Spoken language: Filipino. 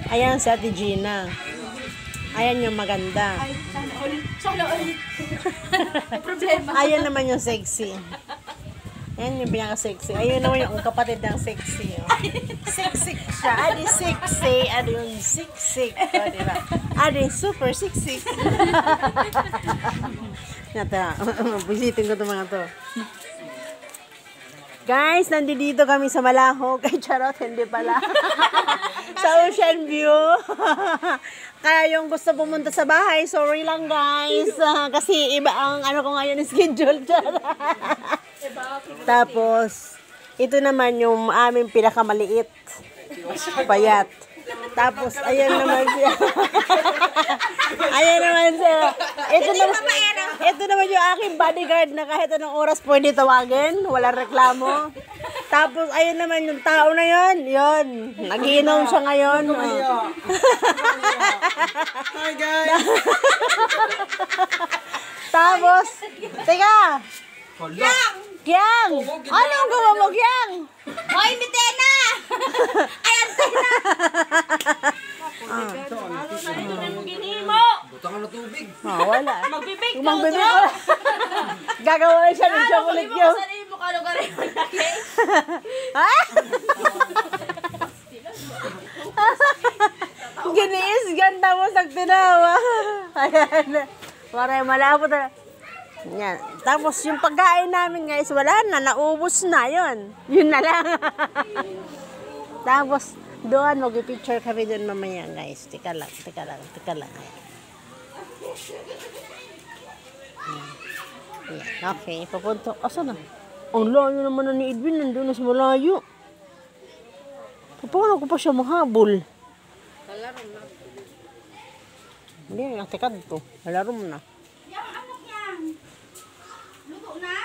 Ayan si Ate Gina. Ayan yung maganda. Ay, sana ulit. Sana ulit. May problema. Ayan naman yung sexy. Ayan yung pinaka-sexy. Ayun naman yung kapatid ng sexy. Oh. Siksik siya. Adi sexy. Adi yung siksik. O, diba? Adi super siksik. Nata, visitin ko itong mga to. Guys, nandito kami sa Malaho. Kay Charot, hindi pala. Sa Ocean View. Kaya yung gusto pumunta sa bahay, sorry lang guys. Kasi iba ang ano ko ngayon schedule. Tapos, ito naman yung aming pinakamaliit. Payat. Tapos, ayan naman siya. Ayan naman siya. Ito naman yung aking bodyguard na kahit anong oras pwede tawagin. Walang reklamo. Tapos, ayun naman yung tao na yun. Yun. Nagiinom siya ngayon. Hi guys! Tapos, teka. Kyang! Anong gawa mo, Kyang? Hoy, Mitena! Ay, antena! Butangan na tubig. Wala. Magbibig ka Magbibig ko. Gagawa siya ng chocolate yun. Saan mo ka lugar yung laki? Ha? Giniis, ganda mo sa tinawa. Ayan. Parang malapot na. Yan. Tapos yung pagkain namin guys, wala na, naubos na yun. Yun na lang. Tapos doon, mag-picture kami doon mamaya guys. Tika lang. Yan. Okay, papunto. Asa na? Ang layo naman na ni Edwin, nandun na sa malayo. Paano ko pa siya mahabol? Kalarom na. Hindi, natikad to. Halarom na. Yang anak yan. Luto na?